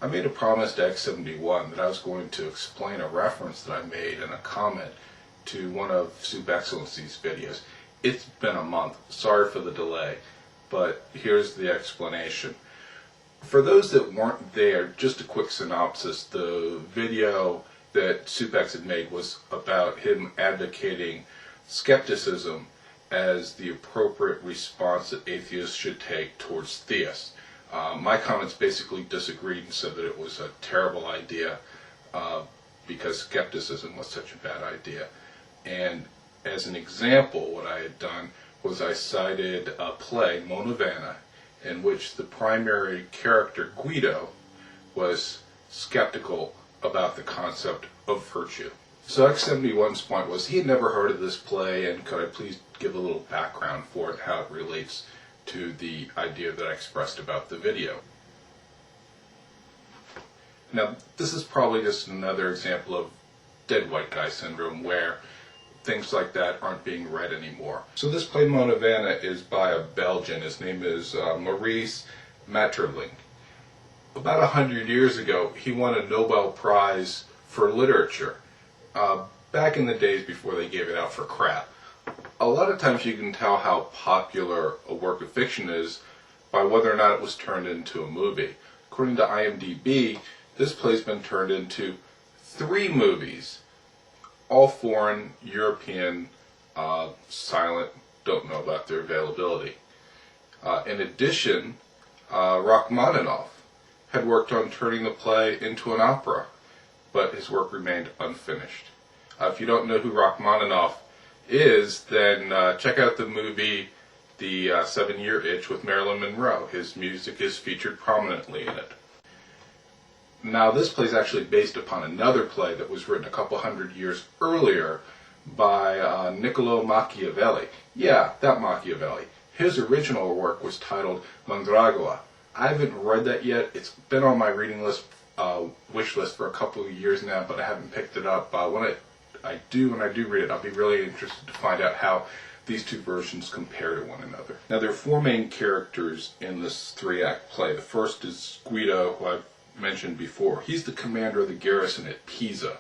I made a promise to X71 that I was going to explain a reference that I made in a comment to one of Soup Excellency's videos. It's been a month. Sorry for the delay, but here's the explanation. For those that weren't there, just a quick synopsis. The video that SoupX had made was about him advocating skepticism as the appropriate response that atheists should take towards theists. My comments basically disagreed and said that it was a terrible idea because skepticism was such a bad idea. And as an example, what I had done was I cited a play, Monna Vanna, in which the primary character, Guido, was skeptical about the concept of virtue. So X71's point was he had never heard of this play, and could I please give a little background for it, how it relates to the idea that I expressed about the video. Now, this is probably just another example of dead white guy syndrome, where things like that aren't being read anymore. So this play, Monna Vanna, is by a Belgian. His name is Maurice Maeterlinck. About 100 years ago, he won a Nobel Prize for literature, back in the days before they gave it out for crap. A lot of times you can tell how popular a work of fiction is by whether or not it was turned into a movie. According to IMDb, this play's been turned into 3 movies. All foreign, European, silent, don't know about their availability. In addition, Rachmaninoff had worked on turning the play into an opera, but his work remained unfinished. If you don't know who Rachmaninoff is, then check out the movie The 7-Year Itch with Marilyn Monroe. His music is featured prominently in it. Now, this play is actually based upon another play that was written a couple hundred years earlier by Niccolo Machiavelli. Yeah, that Machiavelli. His original work was titled Mandragola. I haven't read that yet. It's been on my reading list, wish list for a couple of years now, but I haven't picked it up. When I do read it, I'll be really interested to find out how these two versions compare to one another. Now, there are 4 main characters in this 3-act play. The first is Guido, who I've mentioned before. He's the commander of the garrison at Pisa.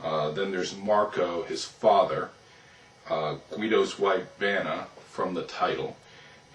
Then there's Marco, his father, Guido's wife Vanna, from the title.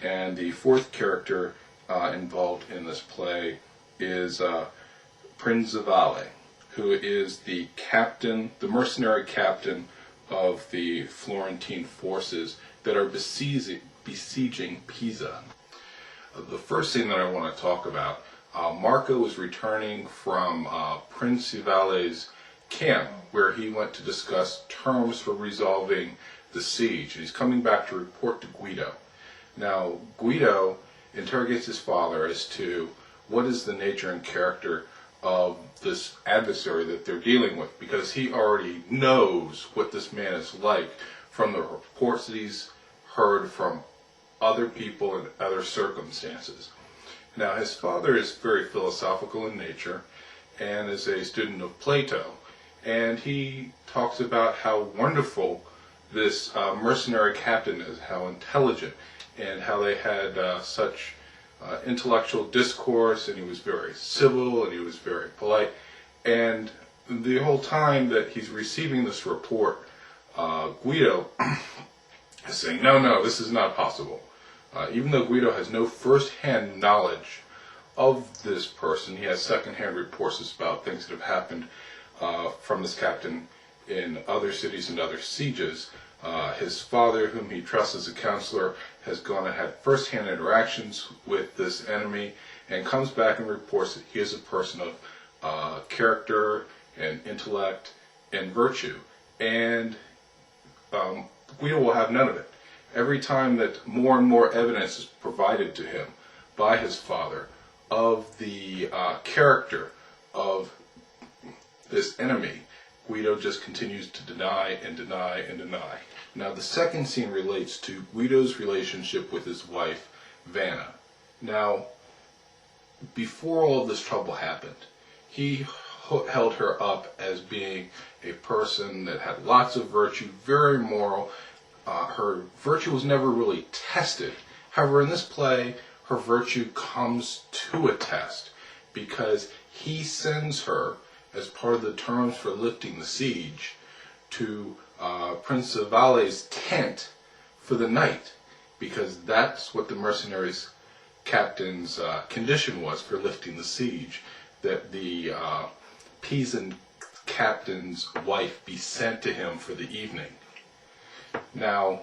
And the 4th character involved in this play is Prinzivalle, who is the captain, the mercenary captain of the Florentine forces that are besieging Pisa. The first thing that I want to talk about, Marco is returning from Prinzivalle's camp, where he went to discuss terms for resolving the siege. He's coming back to report to Guido. Now, Guido interrogates his father as to what is the nature and character of this adversary that they're dealing with, because he already knows what this man is like from the reports that he's heard from other people and other circumstances. Now, his father is very philosophical in nature and is a student of Plato, and he talks about how wonderful this mercenary captain is, how intelligent, and how they had such intellectual discourse, and he was very civil and he was very polite. And the whole time that he's receiving this report, Guido is saying, no, this is not possible. Even though Guido has no first-hand knowledge of this person, he has second-hand reports about things that have happened from this captain in other cities and other sieges. His father, whom he trusts as a counselor, has gone and had first-hand interactions with this enemy and comes back and reports that he is a person of character and intellect and virtue. And Guido will have none of it. Every time that more and more evidence is provided to him by his father of the character of this enemy, Guido just continues to deny and deny and deny. Now, the second scene relates to Guido's relationship with his wife, Vanna. Now, before all of this trouble happened, he held her up as being a person that had lots of virtue, very moral. Her virtue was never really tested. However, in this play, her virtue comes to a test. because he sends her, as part of the terms for lifting the siege, to Prinzivalle's tent for the night, because that's what the mercenaries captain's condition was for lifting the siege, that the Pisan captain's wife be sent to him for the evening. Now,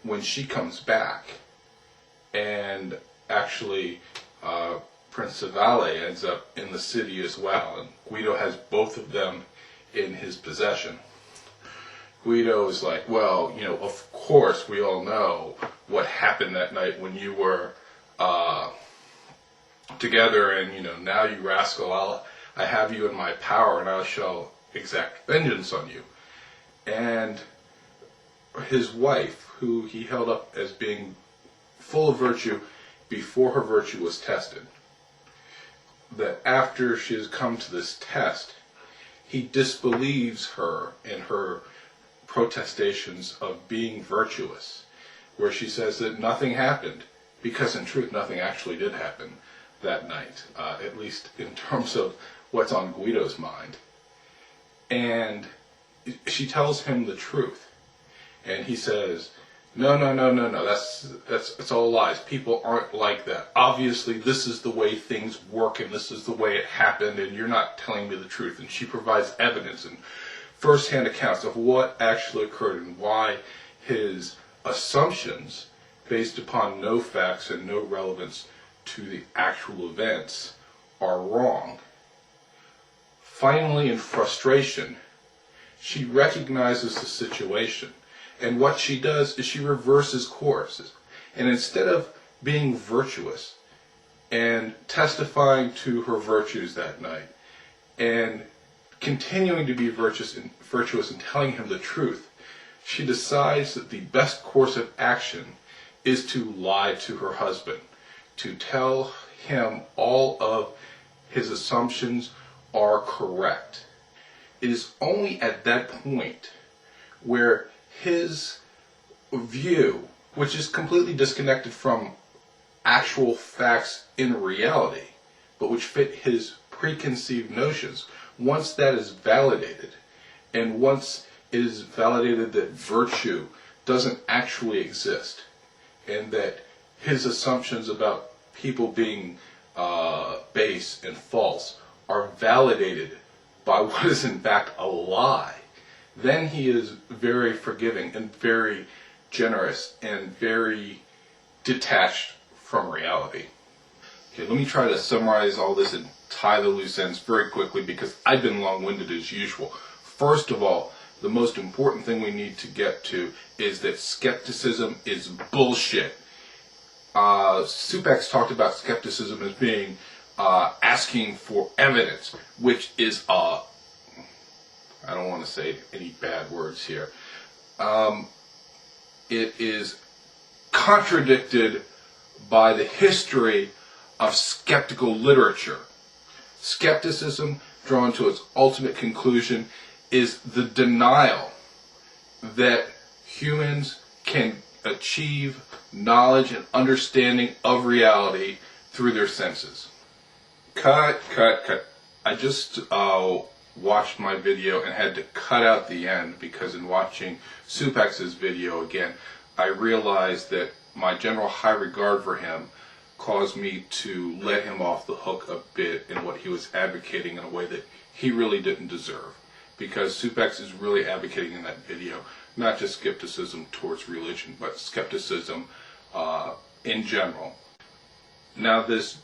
when she comes back, and actually Prinzivalle ends up in the city as well, and Guido has both of them in his possession. Guido is like, well, you know, of course we all know what happened that night when you were together, and, you know, now you rascal, I have you in my power, and I shall exact vengeance on you. And his wife, who he held up as being full of virtue before her virtue was tested, that after she has come to this test, he disbelieves her in her protestations of being virtuous, where she says that nothing happened, because in truth nothing actually did happen that night, at least in terms of what's on Guido's mind. And she tells him the truth, and he says, no, that's all lies. People aren't like that. Obviously this is the way things work, and this is the way it happened, and you're not telling me the truth. And she provides evidence and first-hand accounts of what actually occurred and why his assumptions, based upon no facts and no relevance to the actual events, are wrong. Finally, in frustration, she recognizes the situation, and what she does is she reverses course. And instead of being virtuous and testifying to her virtues that night and continuing to be virtuous and telling him the truth, she decides that the best course of action is to lie to her husband, to tell him all of his assumptions are correct. It is only at that point where his view, which is completely disconnected from actual facts in reality, but which fit his preconceived notions, once that is validated, and once it is validated that virtue doesn't actually exist, and that his assumptions about people being base and false are validated by what is in fact a lie, then he is very forgiving and very generous and very detached from reality. Okay, let me try to summarize all this and tie the loose ends very quickly, because I've been long-winded as usual. First of all, the most important thing we need to get to is that skepticism is bullshit. Skeptics talked about skepticism as being asking for evidence, which is I don't want to say any bad words here. It is contradicted by the history of skeptical literature. Skepticism, drawn to its ultimate conclusion, is the denial that humans can achieve knowledge and understanding of reality through their senses. Cut. I just watched my video and had to cut out the end, because in watching Supex's video again, I realized that my general high regard for him caused me to let him off the hook a bit in what he was advocating in a way that he really didn't deserve. Because Supex is really advocating in that video not just skepticism towards religion, but skepticism in general. Now, this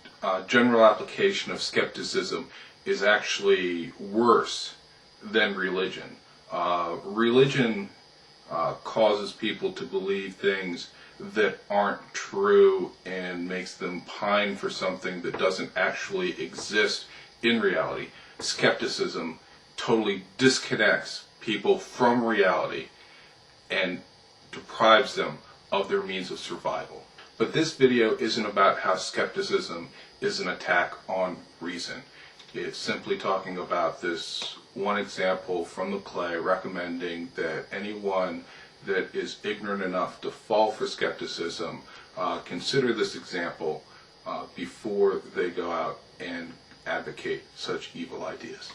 general application of skepticism is actually worse than religion. Religion causes people to believe things that aren't true and makes them pine for something that doesn't actually exist in reality. Skepticism totally disconnects people from reality and deprives them of their means of survival. But this video isn't about how skepticism is an attack on reason. It's simply talking about this one example from the play, recommending that anyone that is ignorant enough to fall for skepticism consider this example before they go out and advocate such evil ideas.